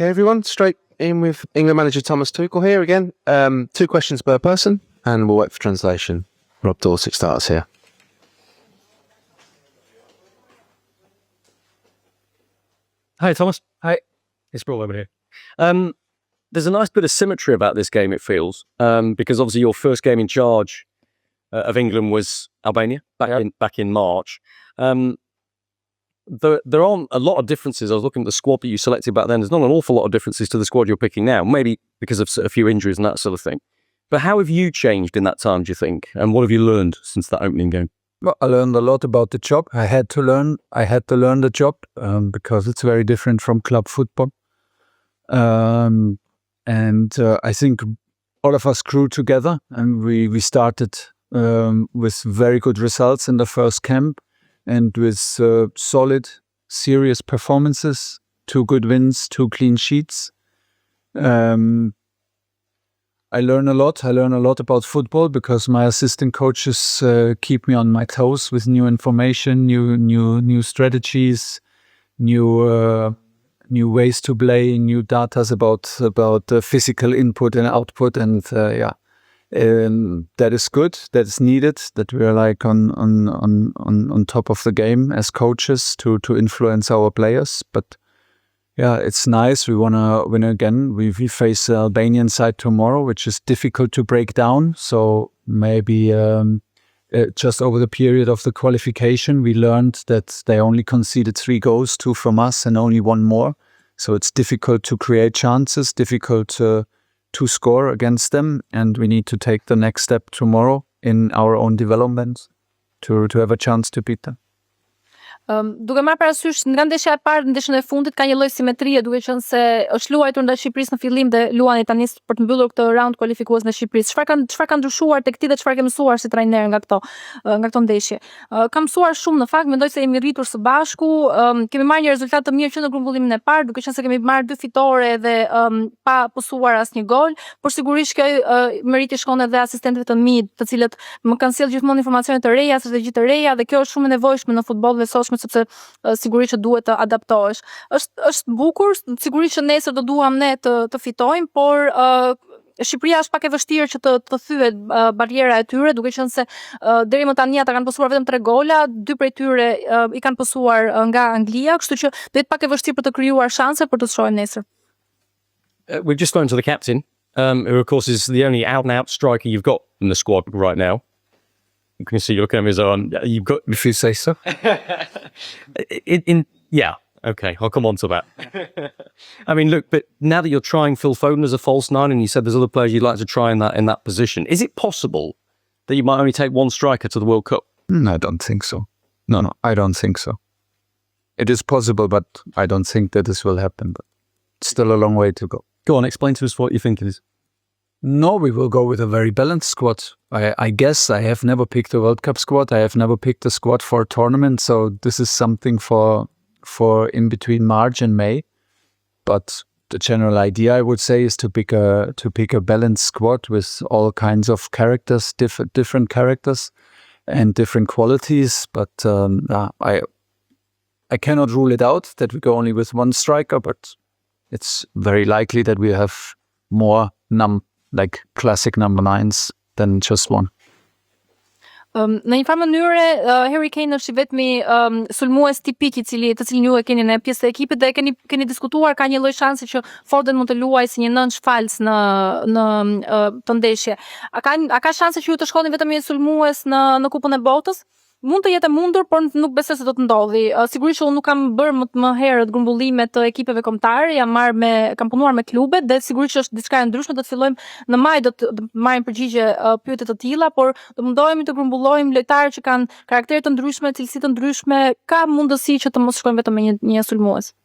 Okay, everyone, straight in with England manager Thomas Tuchel here again. 2 questions per person, and we'll wait for translation. Rob Dorset starts here. Hi, Thomas. Hi. It's Rob over here. There's a nice bit of symmetry about this game, it feels, because obviously your first game in charge of England was Albania back in March. There aren't a lot of differences. I was looking at the squad that you selected back then. There's not an awful lot of differences to the squad you're picking now, maybe because of a few injuries and that sort of thing. But how have you changed in that time, do you think? And what have you learned since that opening game? Well, I learned a lot about the job. I had to learn the job because it's very different from club football. And I think all of us grew together, and we started with very good results in the first camp, and with solid, serious performances, 2 good wins, 2 clean sheets. I learn a lot. I learn a lot about football because my assistant coaches keep me on my toes with new information, new strategies, new ways to play, new data about physical input and output, and that is good. That is needed. That we are like on top of the game as coaches to influence our players. But yeah, it's nice. We want to win again. We face the Albanian side tomorrow, which is difficult to break down. So maybe just over the period of the qualification, we learned that they only conceded 3 goals, 2 from us and only 1 more. So it's difficult to create chances, difficult to score against them. And we need to take the next step tomorrow in our own development to have a chance to beat them. Duke marrë parasysh nga ndeshja e parë, ndeshjen e fundit ka një lloj simetrie, duke qenë se është luajtur ndaj Shqipërisë në fillim dhe luani tani për të mbyllur këtë raund kualifikues në Shqipërisë. Çfarë ka ndryshuar tek ti dhe çfarë ke mësuar si trajner nga këto ndeshje? Kam mësuar shumë në fakt, mendoj se jemi rritur së bashku, kemi marrë një rezultat të mirë që në grumbullimin e parë, duke qenë se kemi marrë 2 fitore dhe pa posuar asnjë gol, por sigurisht kjo meriti shkon edhe asistentëve të mi, të cilët më kanë sjellë gjithmonë informacione të reja, strategji të reja, dhe kjo është shumë e nevojshme në futbollin e sotshëm, sepse sigurisht që duhet të adaptohesh. Është bukur, sigurisht që nesër do duam ne të fitojmë, por Shqipëria është pak e vështirë që të thyet barriera e tyre, duke qenë se deri më tani ata kanë posuar vetëm 3 gola, 2 prej tyre i kanë posuar nga Anglia, kështu që do jetë pak e vështirë për të krijuar shanse për të shohim nesër. We've just spoken to the captain, who of course is the only out-and-out striker you've got in the squad right now. You can see you're looking at his own. You've got, if you say so. Yeah, okay, I'll come on to that. I mean, look, but now that you're trying Phil Foden as a false 9, and you said there's other players you'd like to try in that position, is it possible that you might only take 1 striker to the World Cup? I don't think so. No, I don't think so. It is possible, but I don't think that this will happen. But it's still a long way to go. Go on, explain to us what you think it is. No, we will go with a very balanced squad. I guess I have never picked a World Cup squad. I have never picked a squad for a tournament. So this is something for in between March and May. But the general idea, I would say, is to pick a balanced squad with all kinds of characters, different characters and different qualities. But I cannot rule it out that we go only with 1 striker, but it's very likely that we have more like classic number 9s than just 1. Në një farë mënyre, Harry Kane është i vetmi sulmues tipik të cilin ju e keni në pjesë të ekipit, dhe keni diskutuar, ka një lloj shansi që Foden mund të luajë si një 9 shfalës në të ndeshje. A ka shanse që ju të shkoni vetëm një sulmues në Kupën e Botës? Mund të jetë mundur, por nuk besoj se do të ndodhi. Sigurisht unë nuk kam bërë më herët grumbullime të ekipeve kombëtare, kam punuar me klubet, dhe sigurisht është diçka e ndryshme. Do të fillojmë në maj, do të marrim përgjigje pyetje të tilla, por do mundohemi të grumbullojmë lojtarë që kanë karaktere të ndryshme, cilësi të ndryshme, ka mundësi që të mos shkojmë vetëm me një sulmues.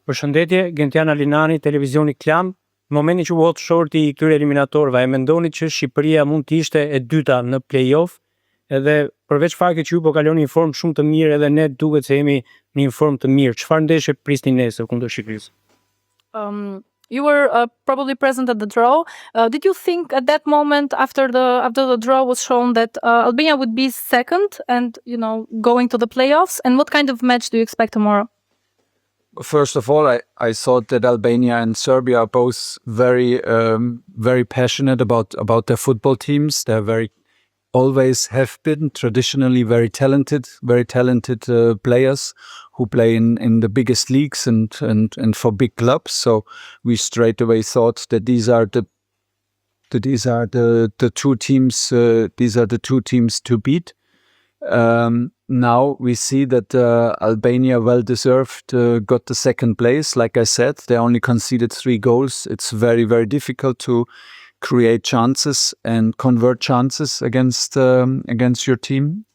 Përshëndetje, Gentiana Linani, televizioni Klan. Në momentin që u hot shorti i këtyre eliminatorëve, e mendoni që Shqipëria mund të ishte e dyta në play-off? Edhe përveç faktit që ju po kaloni një formë shumë të mirë, edhe ne duket se jemi në një formë të mirë. Çfarë ndeshje prisni nesër kundër Shqipërisë? You were probably present at the draw. Did you think at that moment, after the draw was shown, that Albania would be second and going to the playoffs? And what kind of match do you expect tomorrow? First of all, I thought that Albania and Serbia are both very passionate about their football teams. They're always have been traditionally very talented players who play in the biggest leagues and for big clubs. So we straight away thought that these are the two teams. These are the two teams to beat. Now we see that Albania, well deserved, got the second place. Like I said, they only conceded 3 goals. It's very, very difficult to create chances and convert chances against your team.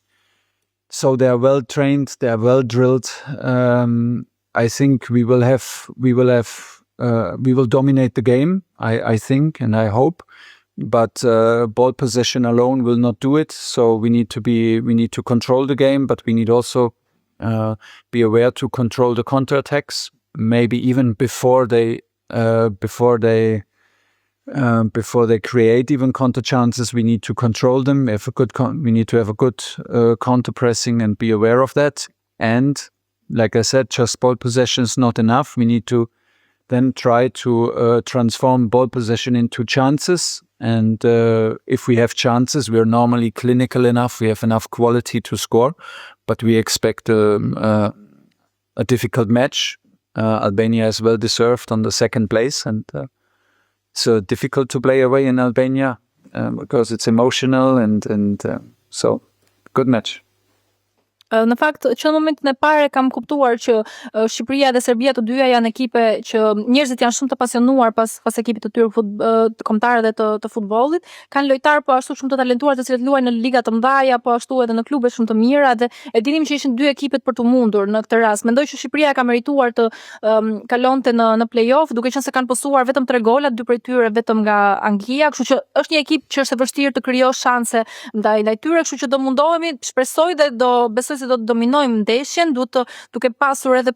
So they are well trained. They are well drilled. I think we will dominate the game. I think and I hope. But ball possession alone will not do it. So we need to control the game, but we need also be aware to control the counterattacks. Maybe even before they create even counter chances, we need to control them. We need to have a good counter pressing and be aware of that. And like I said, just ball possession is not enough. We need to then try to transform ball possession into chances. And if we have chances, we are normally clinical enough. We have enough quality to score, but we expect a difficult match. Albania is well deserved on the second place, and it's difficult to play away in Albania because it's emotional and so good match. Në fakt, që në momentin e parë kam kuptuar që Shqipëria dhe Serbia të dyja janë ekipe që njerëzit janë shumë të pasionuar pas ekipit të tyre të kombëtar dhe të futbollit. Kanë lojtarë po ashtu shumë të talentuar të cilët luajnë në liga të mëdha, po ashtu edhe në klube shumë të mira dhe e dinim që ishin 2 ekipet për të mundur në këtë rast. Mendoj që Shqipëria ka merituar të kalonte në play-off, duke qenë se kanë posuar vetëm 3 gola, 2 prej tyre vetëm nga Anglia, kështu që është një ekipë që është e vështirë të krijosh shanse ndaj tyre, kështu që do mundohemi, shpresoj dhe do besoj se do të dominojmë ndeshjen, duke pasur edhe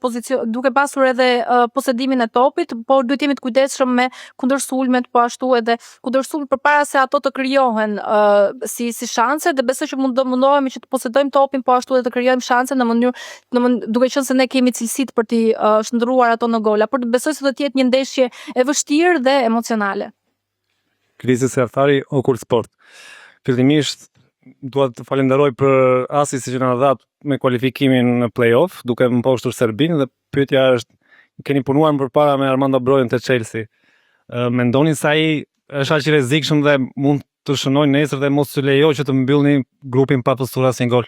posedimin e topit, por duhet jemi të kujdesshëm me kundërsulmet, po ashtu edhe kundërsulm përpara se ato të krijohen si shanse, dhe besoj që do mundohemi që të posedojmë topin, po ashtu edhe të krijojmë shanse në mënyrë duke qenë se ne kemi cilësitë për të shndruar ato në gola, por besoj se do të jetë një ndeshje e vështirë dhe emocionale. Krizës e Arthari, Okur Sport. Fillimisht dua të falenderoj për asistin që na dha me kualifikimin në play-off, duke mposhtur Serbinë, dhe pyetja është, keni punuar më përpara me Armando Brojën te Chelsea. Mendoni se ai është aq i rrezikshëm dhe mund të shënojë nesër dhe mos të lejojë që të mbyllni grupin pa postur asnjë gol?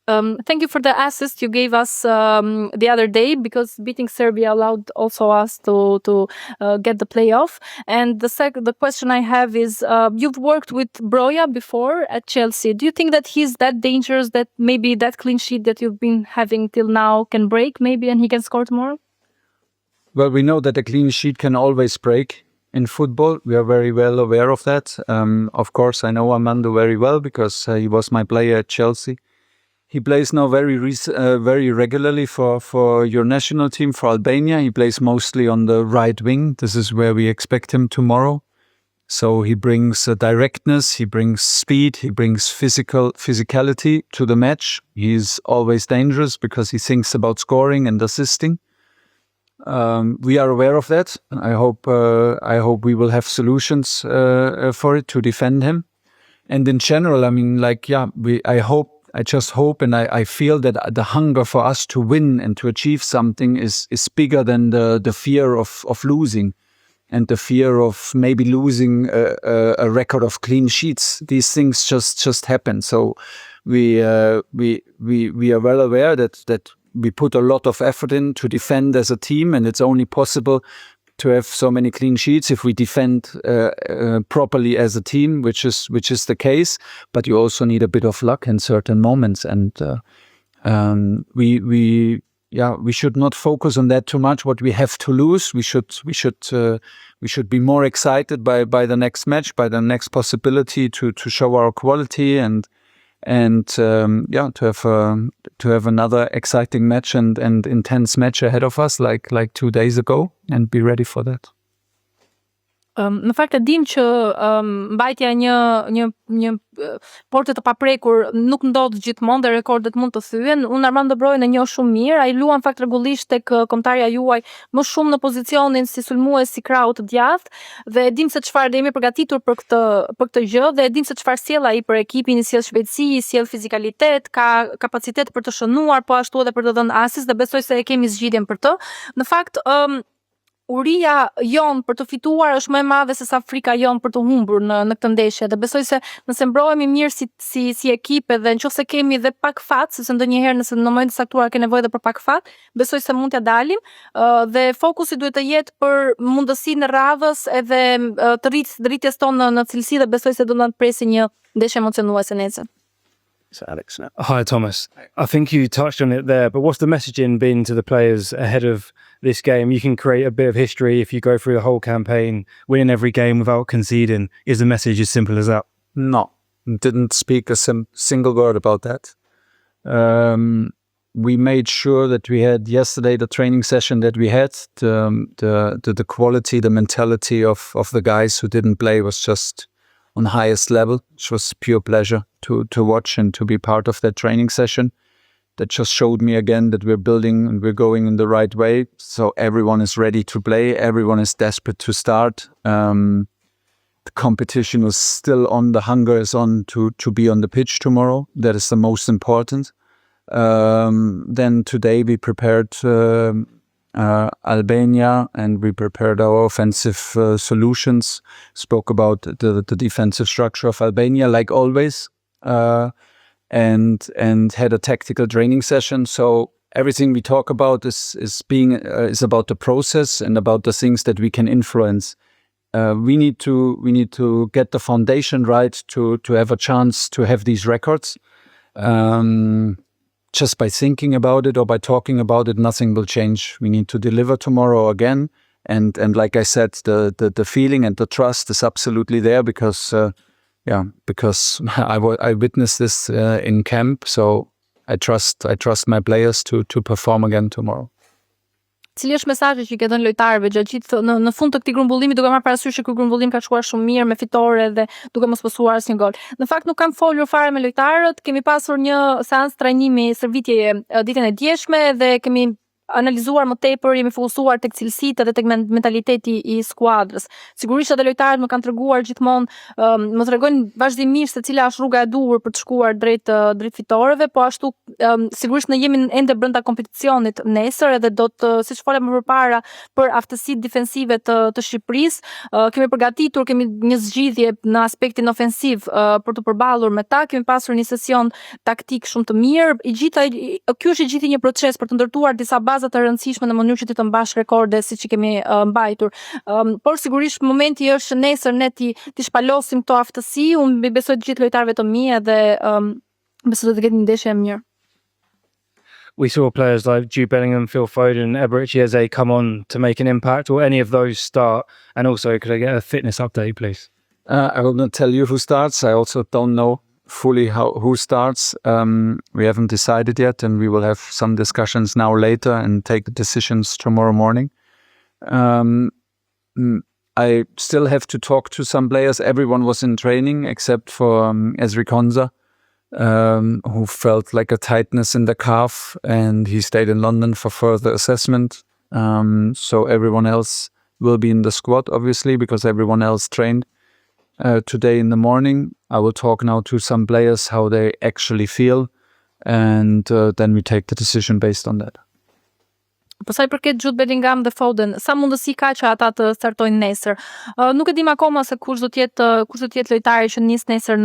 Thank you for the assist you gave us the other day, because beating Serbia allowed also us to get the playoff. And the question I have is, you've worked with Broja before at Chelsea. Do you think that he's that dangerous that maybe that clean sheet that you've been having till now can break maybe and he can score tomorrow? Well, we know that a clean sheet can always break in football. We are very well aware of that. Of course, I know Armando very well because he was my player at Chelsea. He plays now very regularly for your national team, for Albania. He plays mostly on the right wing. This is where we expect him tomorrow. So he brings directness, he brings speed, he brings physicality to the match. He's always dangerous because he thinks about scoring and assisting. We are aware of that. I hope we will have solutions for it to defend him. And in general, I mean, I just hope and I feel that the hunger for us to win and to achieve something is bigger than the fear of losing and the fear of maybe losing a record of clean sheets. These things just happen. So we are well aware that we put a lot of effort in to defend as a team, and it's only possible to have so many clean sheets if we defend properly as a team, which is the case. But you also need a bit of luck in certain moments, and we should not focus on that too much. What we have to lose, we should be more excited by the next match, by the next possibility to show our quality and to have another exciting match and intense match ahead of us, like 2 days ago, and be ready for that. Në fakt e dim që mbajtja një porte të paprekur nuk ndodh gjithmonë dhe rekordet mund të thyen. Unë Armando Brojën e njoh shumë mirë, ai luan fakt rregullisht tek kombëtarja juaj më shumë në pozicionin si sulmues si krau të djathtë dhe e dim se çfarë jemi përgatitur për këtë gjë dhe e dim se çfarë sjell ai për ekipin, i sjell shpejtësi, i sjell fizikalitet, ka kapacitet për të shënuar, po ashtu edhe për të dhënë asist dhe besoj se e kemi zgjidhjen për të. Në fakt uria jon për të fituar është më e madhe se sa frika jon për të humbur në këtë ndeshje dhe besoj se nëse mbrohemi mirë si ekip edhe nëse kemi edhe pak fat, sepse ndonjëherë nëse në momentin e saktuar ke nevojë edhe për pak fat, besoj se mund t'ja dalim dhe fokusi duhet të jetë për mundësinë e radhës edhe të rritjes tonë në cilësi dhe besoj se do na presi një ndeshje emocionuese nesër. So Alex now. Hi, Thomas. I think you touched on it there, but what's the messaging been to the players ahead of this game? You can create a bit of history if you go through the whole campaign, winning every game without conceding. Is the message as simple as that? No, didn't speak a single word about that. We made sure that we had yesterday the training session that we had. The quality, the mentality of the guys who didn't play was just on the highest level. It was pure pleasure to watch and to be part of that training session. That just showed me again that we're building and we're going in the right way. So everyone is ready to play. Everyone is desperate to start. The competition was still on. The hunger is on to be on the pitch tomorrow. That is the most important. Then today we prepared Albania and we prepared our offensive solutions. Spoke about the defensive structure of Albania like always. And had a tactical training session. So everything we talk about is about the process and about the things that we can influence. We need to get the foundation right to have a chance to have these records. Just by thinking about it or by talking about it, nothing will change. We need to deliver tomorrow again. And like I said, the feeling and the trust is absolutely there because I witnessed this in camp, so I trust my players to perform again tomorrow. Cili është mesazhi që i ke dhënë lojtarëve gjatë gjithë në fund të këtij grumbullimi, duke marrë parasysh që ky grumbullim ka shkuar shumë mirë me fitore dhe duke mos posuar asnjë gol. Në fakt nuk kam folur fare me lojtarët, kemi pasur një seancë trajnimi servitjeje ditën e djeshme dhe kemi analizuar më tepër, jemi fokusuar tek cilësitë dhe tek mentaliteti i skuadrës. Sigurisht edhe lojtarët më kanë treguar gjithmonë, më tregojnë vazhdimisht se cila është rruga e duhur për të shkuar drejt fitoreve, po ashtu sigurisht ne jemi ende brenda kompeticionit nesër edhe do të, siç folëm më përpara, për aftësitë defensive të Shqipërisë, kemi përgatitur, kemi një zgjidhje në aspektin ofensiv për të përballur me ta, kemi pasur një sesion taktik shumë të mirë. Ky është i gjithë një proces për të ndërtuar disa baza të rëndësishme në mënyrë që ti të mbash rekorde siç i kemi mbajtur. Por sigurisht momenti është nesër ne ti shpalosim këto aftësi. Unë besoj të gjithë lojtarëve të mi edhe besoj të ketë një ndeshje e mirë. We saw players like Jude Bellingham, Phil Foden, Eberechi Eze come on to make an impact. Will any of those start? And also, could I get a fitness update, please? I will not tell you who starts. I also don't know fully who starts. We haven't decided yet, and we will have some discussions now later and take the decisions tomorrow morning. I still have to talk to some players. Everyone was in training except for Ezri Konsa, who felt like a tightness in the calf, and he stayed in London for further assessment. So everyone else will be in the squad, obviously, because everyone else trained. Today in the morning, I will talk now to some players how they actually feel, and then we take the decision based on that. Për sa i përket Jude Bellingham dhe Foden, sa mundësi ka që ata të startojnë nesër? Nuk e dim akoma se kush do të jetë lojtari që nis nesër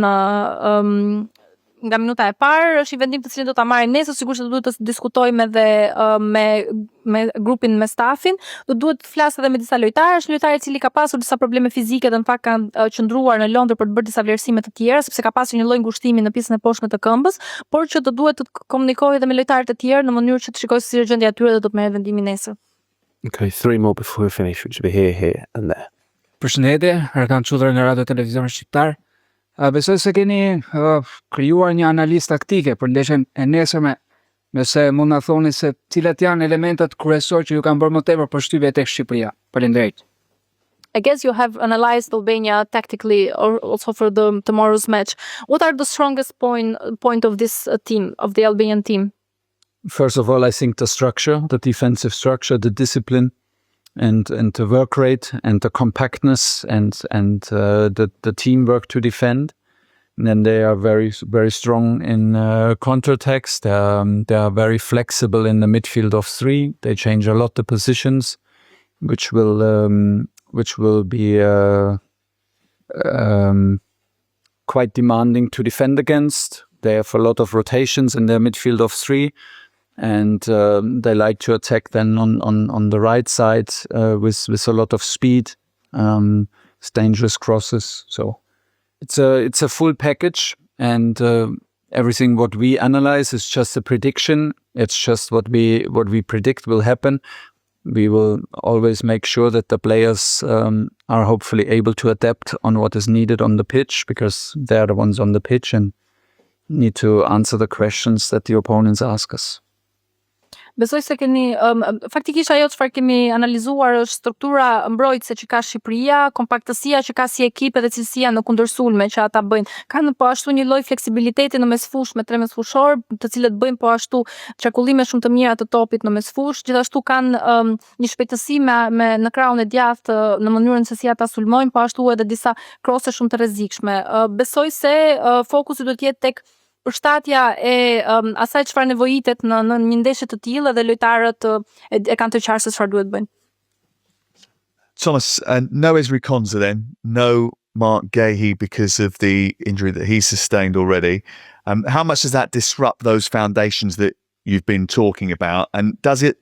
nga minuta e parë. Është i vendim të cilin do ta marrim nesër, sigurisht do duhet të diskutojmë edhe me grupin, me stafin. Do duhet të flas edhe me disa lojtarë. Është një lojtar i cili ka pasur disa probleme fizike dhe në fakt ka qëndruar në Londër për të bërë disa vlerësime të tjera, sepse ka pasur një lloj ngushtimi në pjesën e poshtme të këmbës, por që do duhet të komunikojë edhe me lojtarët e tjerë në mënyrë që të shikojë si është gjendja e tyre dhe do të merret vendimin nesër. Okay, 3 more before we finish, which will be here and there. Përshëndetje, Erkan Çudër nga Radio Televizion Shqiptar. Besoj se keni krijuar një analizë taktike për ndeshjen e nesërme, nëse mund na thoni se cilat janë elementet kryesorë që ju kanë bërë më tepër përshtypje tek Shqipëria. Faleminderit. I guess you have analyzed Albania tactically, or also for the tomorrow's match. What are the strongest point of this team, of the Albanian team? First of all, I think the structure, the defensive structure, the discipline, and the work rate, and the compactness, and the teamwork to defend. And then they are very, very strong in counterattacks. They are very flexible in the midfield of three. They change a lot the positions, which will be quite demanding to defend against. They have a lot of rotations in their midfield of three, and they like to attack then on the right side with a lot of speed, dangerous crosses. So it's a full package, and everything what we analyze is just a prediction. It's just what we predict will happen. We will always make sure that the players are hopefully able to adapt on what is needed on the pitch, because they're the ones on the pitch and need to answer the questions that the opponents ask us. Besoj se keni, faktikisht ajo çfarë kemi analizuar është struktura mbrojtëse që ka Shqipëria, kompaktësia që ka si ekip dhe cilësia në kundërsulme që ata bëjnë. Kanë po ashtu një lloj fleksibiliteti në mesfush me tre mesfushor, të cilët bëjnë po ashtu çarkullime shumë të mira të topit në mesfush. Gjithashtu kanë një shpejtësi në krahun e djathtë në mënyrën se si ata sulmojnë, po ashtu edhe disa krose shumë të rrezikshme. Besoj se fokusi do të jetë tek përshtatja e asaj çfarë nevojitet në një ndeshje të tillë dhe lojtarët e kanë të qartë se çfarë duhet bëjnë. Thomas, no Ezri Konsa then, no Marc Guehi because of the injury that he sustained already. How much does that disrupt those foundations that you've been talking about? And does it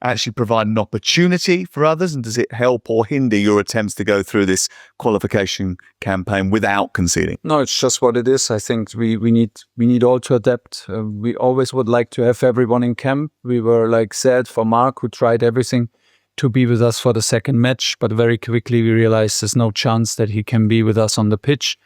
actually provide an opportunity for others? And does it help or hinder your attempts to go through this qualification campaign without conceding? No, it's just what it is. I think we need all to adapt. We always would like to have everyone in camp. We were sad for Marc, who tried everything to be with us for the second match, but very quickly we realized there's no chance that he can be with us on the pitch.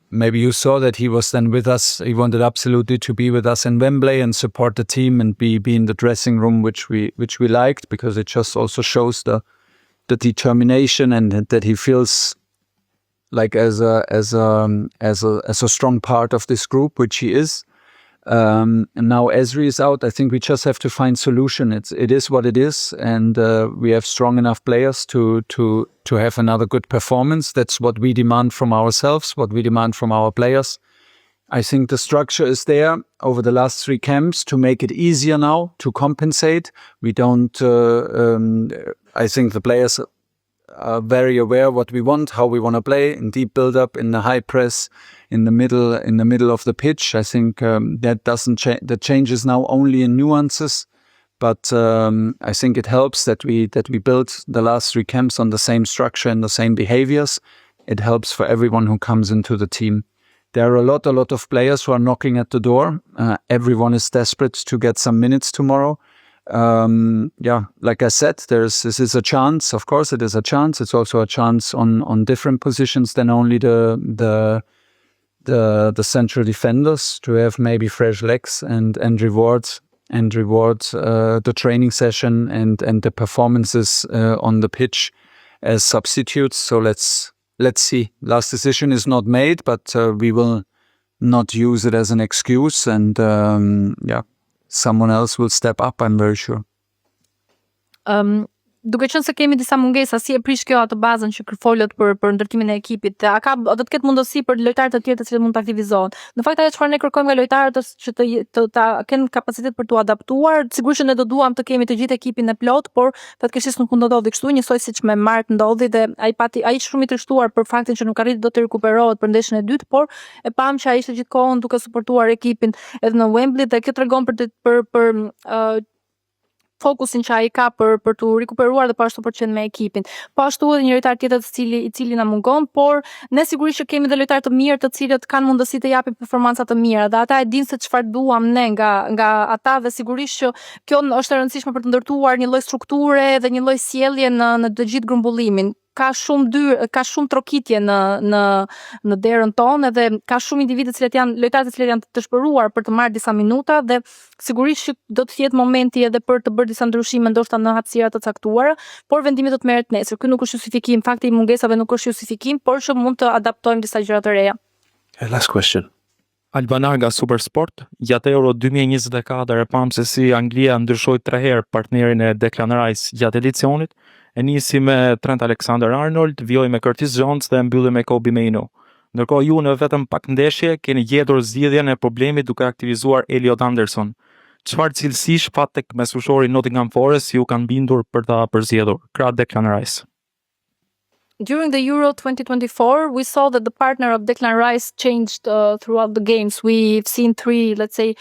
Maybe you saw that he was then with us. He wanted absolutely to be with us in Wembley and support the team and be in the dressing room, which we liked, because it just also shows the determination and that he feels like as a strong part of this group, which he is. And now Ezri is out. I think we just have to find solution. It is what it is, and we have strong enough players to have another good performance. That's what we demand from ourselves, what we demand from our players. I think the structure is there over the last 3 camps to make it easier now to compensate. We don't. I think the players are very aware what we want, how we want to play, in deep build-up, in the high press, in the middle of the pitch. I think that doesn't change. The changes now only in nuances, but I think it helps that we built the last 3 camps on the same structure and the same behaviors. It helps for everyone who comes into the team. There are a lot of players who are knocking at the door. Everyone is desperate to get some minutes tomorrow. Like I said, this is a chance. Of course, it is a chance. It's also a chance on different positions than only the central defenders, to have maybe fresh legs and reward the training session and the performances on the pitch as substitutes. So let's see. Last decision is not made, but we will not use it as an excuse, and someone else will step up, I'm very sure. Duke qenë se kemi disa mungesa, si e prish kjo atë bazën që folët për ndërtimin e ekipit, do të ketë mundësi për lojtarët e tjerë të cilët mund të aktivizohen. Në fakt ajo çfarë ne kërkojmë nga lojtarët është që të kenë kapacitet për t'u adaptuar. Sigurisht që ne do duam të kemi të gjithë ekipin e plot, por fatkeqësisht nuk mund të ndodhi kështu, njësoj siç me Marc ndodhi, dhe ai shumë i trishtuar për faktin që nuk arriti dot të rikuperohet për ndeshjen e dytë, por e pam që ai ishte gjithkohon duke suportuar ekipin edhe në Wembley, dhe kjo tregon për fokusin që ai ka për të rikuperuar dhe po ashtu për të qenë me ekipin. Po ashtu edhe një lojtar tjetër i cili na mungon, por ne sigurisht që kemi dhe lojtarë të mirë të cilët kanë mundësi të japin performanca të mira, dhe ata e dinë se çfarë duam ne nga ata, dhe sigurisht që kjo është e rëndësishme për të ndërtuar një lloj strukture dhe një lloj sjellje në të gjithë grumbullimin. ka shumë trokitje në derën tonë dhe ka shumë individe lojtarë të cilët janë të shpëruar për të marrë disa minuta dhe sigurisht që do të jetë momenti edhe për të bërë disa ndryshime ndoshta në hapësira të caktuara, por vendimi do të merret nesër. Ky nuk është justifikim, fakti i mungesave nuk është justifikim, por që mund të adaptojmë disa gjëra të reja. Last question. Albania nga Supersport, gjatë Euro 2024 e pam se si Anglia ndryshoi 3 herë partnerin e Declan Rice gjatë edicionit, e nisi me Trent Alexander-Arnold, vjoi me Curtis Jones dhe mbylli me Kobbie Mainoo. Ndërkohë ju në vetëm pak ndeshje keni gjetur zgjidhjen e problemit duke aktivizuar Elliot Anderson. Çfarë cilësish pat tek mesfushori Nottingham Forest ju kanë bindur për ta përzgjedhur krah Declan Rice? During the Euro 2024, we saw that the partner of Declan Rice changed throughout the games. We've seen 3, let's say,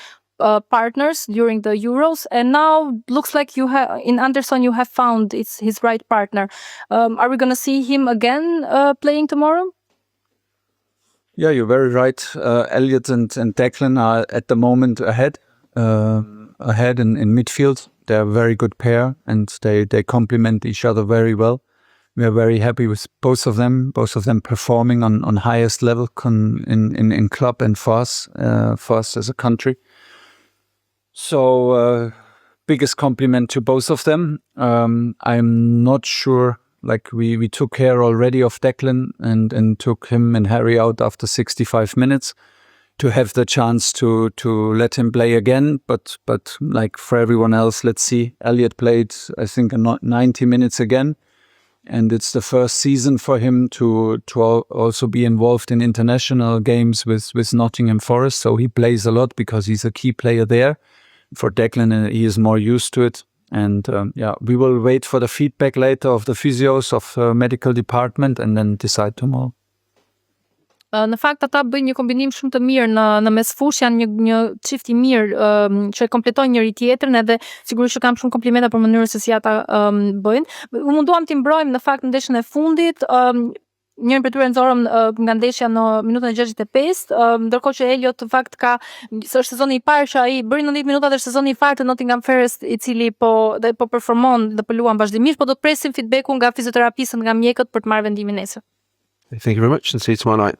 partners during the Euros, and now looks like in Anderson you have found his right partner. Are we going to see him again playing tomorrow? Yeah, you're very right. Elliot and Declan are at the moment ahead in midfield. They're a very good pair and they complement each other very well. We are very happy with both of them performing on highest level in club and for us as a country. So biggest compliment to both of them. I'm not sure, like we took care already of Declan and took him and Harry out after 65 minutes to have the chance to let him play again. But like for everyone else, let's see. Elliot played, I think, 90 minutes again. And it's the first season for him to also be involved in international games with Nottingham Forest. So he plays a lot because he's a key player there. For Declan, he is more used to it. And we will wait for the feedback later of the physios of the medical department and then decide tomorrow. Në fakt ata bëjnë një kombinim shumë të mirë në mesfush, janë një çift i mirë që e kompletojnë njëri tjetrin edhe sigurisht që kam shumë komplimenta për mënyrën se si ata bëjnë. Munduam t'i mbrojmë në fakt në ndeshjen e fundit, njërin prej tyre nxorëm nga ndeshja në minutën e 65, ndërkohë që Elliot në fakt është sezoni i parë që ai bëri 90 minuta dhe është sezoni i parë të Nottingham Forest i cili po performon dhe po luan vazhdimisht, po do të presim feedbackun nga fizioterapistë nga mjekët për të marrë vendimin nesër. Thank you very much and see you tomorrow night.